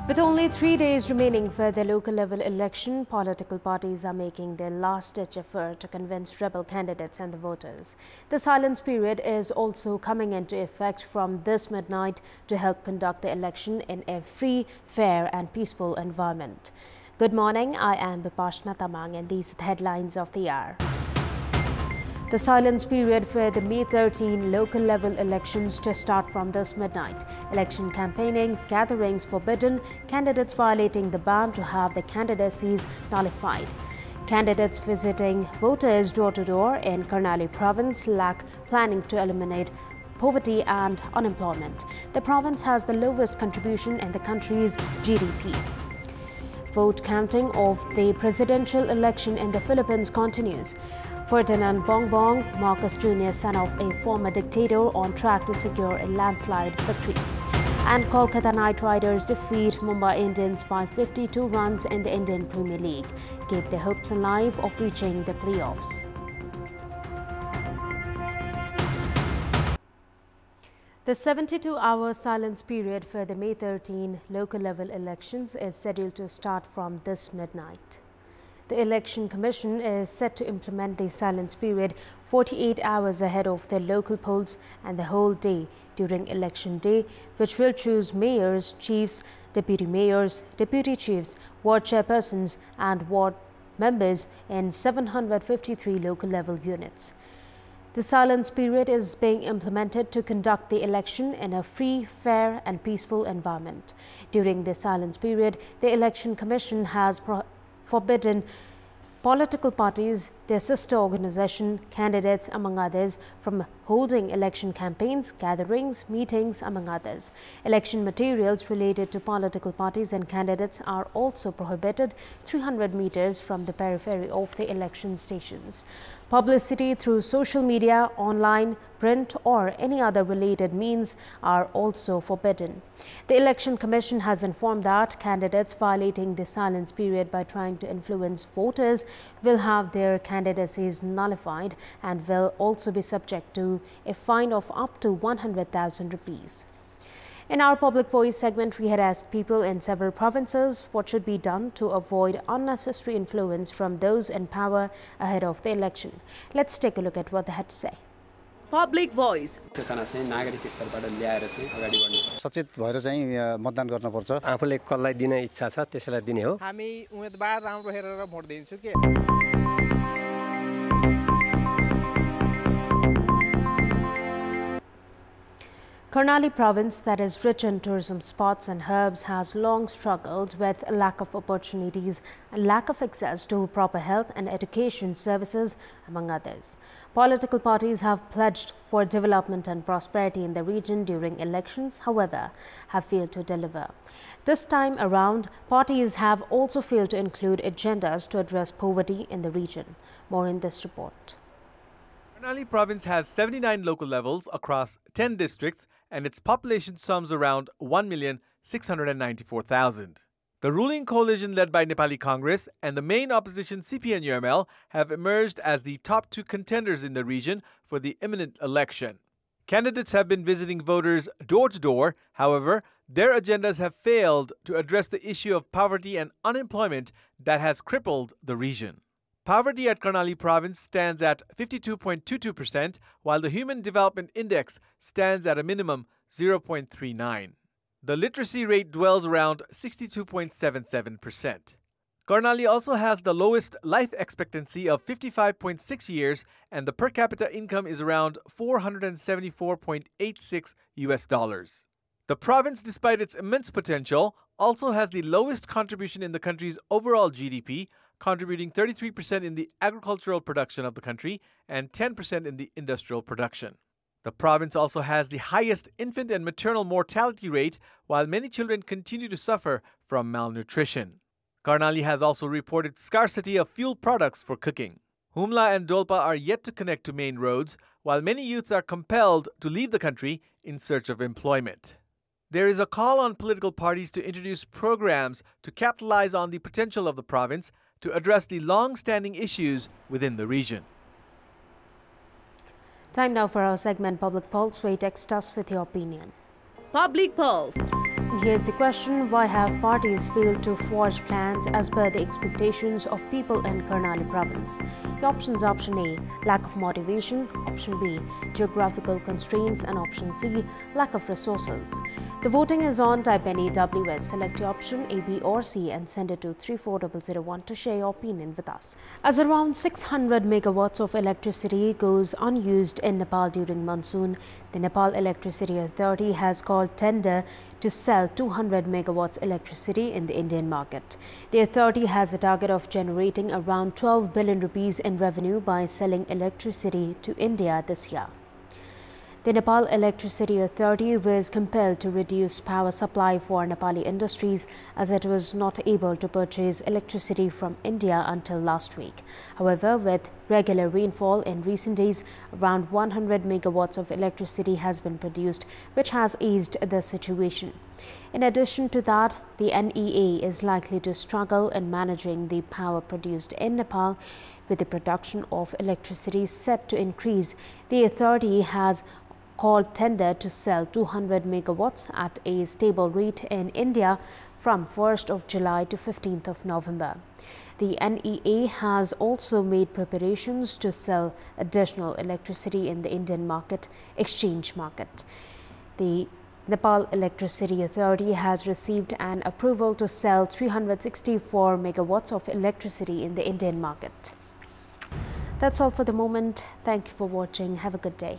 With only 3 days remaining for the local level election, political parties are making their last-ditch effort to convince rebel candidates and the voters. The silence period is also coming into effect from this midnight to help conduct the election in a free, fair and peaceful environment. Good morning, I am Bipashna Tamang and these are the headlines of the hour. The silence period for the May 13 local level elections to start from this midnight. Election campaignings, gatherings forbidden, candidates violating the ban to have their candidacies nullified. Candidates visiting voters door to door in Karnali province lack planning to eliminate poverty and unemployment. The province has the lowest contribution in the country's GDP. Vote counting of the presidential election in the Philippines continues. Ferdinand Bongbong Marcos Jr., son of a former dictator, on track to secure a landslide victory. And Kolkata Knight Riders defeat Mumbai Indians by 52 runs in the Indian Premier League, keep their hopes alive of reaching the playoffs. The 72-hour silence period for the May 13 local level elections is scheduled to start from this midnight. The Election Commission is set to implement the silence period 48 hours ahead of the local polls and the whole day during election day, which will choose mayors, chiefs, deputy mayors, deputy chiefs, ward chairpersons and ward members in 753 local level units. The silence period is being implemented to conduct the election in a free, fair and peaceful environment. During the silence period, the Election Commission has forbidden political parties, their sister organization, candidates, among others, from holding election campaigns, gatherings, meetings, among others. Election materials related to political parties and candidates are also prohibited 300 meters from the periphery of the election stations. Publicity through social media, online, print or any other related means are also forbidden. The Election Commission has informed that candidates violating the silence period by trying to influence voters will have their candidacies nullified and will also be subject to a fine of up to 100,000 rupees. In our Public Voice segment, we had asked people in several provinces what should be done to avoid unnecessary influence from those in power ahead of the election. Let's take a look at what they had to say. Public Voice. सचेत भएर चाहिँ मतदान गर्नुपर्छ आफूले कसलाई दिने इच्छा छ त्यसैलाई दिने हो हामी उम्मेदवार राम्रो हेरेर भोट दिन्छु के Karnali province, that is rich in tourism spots and herbs, has long struggled with a lack of opportunities and lack of access to proper health and education services, among others. Political parties have pledged for development and prosperity in the region during elections, however, have failed to deliver. This time around, parties have also failed to include agendas to address poverty in the region. More in this report. Karnali province has 79 local levels across 10 districts and its population sums around 1,694,000. The ruling coalition led by Nepali Congress and the main opposition CPN-UML have emerged as the top two contenders in the region for the imminent election. Candidates have been visiting voters door to door. However, their agendas have failed to address the issue of poverty and unemployment that has crippled the region. Poverty at Karnali province stands at 52.22%, while the Human Development Index stands at a minimum 0.39. The literacy rate dwells around 62.77%. Karnali also has the lowest life expectancy of 55.6 years, and the per capita income is around $474.86 US. The province, despite its immense potential, also has the lowest contribution in the country's overall GDP, contributing 33% in the agricultural production of the country and 10% in the industrial production. The province also has the highest infant and maternal mortality rate, while many children continue to suffer from malnutrition. Karnali has also reported scarcity of fuel products for cooking. Humla and Dolpa are yet to connect to main roads, while many youths are compelled to leave the country in search of employment. There is a call on political parties to introduce programs to capitalize on the potential of the province to address the long-standing issues within the region. Time now for our segment Public Pulse, where you text us with your opinion. Public Pulse. And here's the question: why have parties failed to forge plans as per the expectations of people in Karnali province? The options: option A, lack of motivation; option B, geographical constraints; and option C, lack of resources. The voting is on. Type any WS, select your option A, B or C and send it to 34001 to share your opinion with us. As around 600 megawatts of electricity goes unused in Nepal during monsoon, the Nepal Electricity Authority has called tender to sell 200 megawatts electricity in the Indian market. The authority has a target of generating around 12 billion rupees in revenue by selling electricity to India this year. The Nepal Electricity Authority was compelled to reduce power supply for Nepali industries as it was not able to purchase electricity from India until last week. However, with regular rainfall in recent days, around 100 megawatts of electricity has been produced, which has eased the situation. In addition to that, the NEA is likely to struggle in managing the power produced in Nepal. With the production of electricity set to increase, the authority has called tender to sell 200 megawatts at a stable rate in India from 1st of July to 15th of November. The NEA has also made preparations to sell additional electricity in the Indian market exchange market. The Nepal Electricity Authority has received an approval to sell 364 megawatts of electricity in the Indian market. That's all for the moment. Thank you for watching. Have a good day.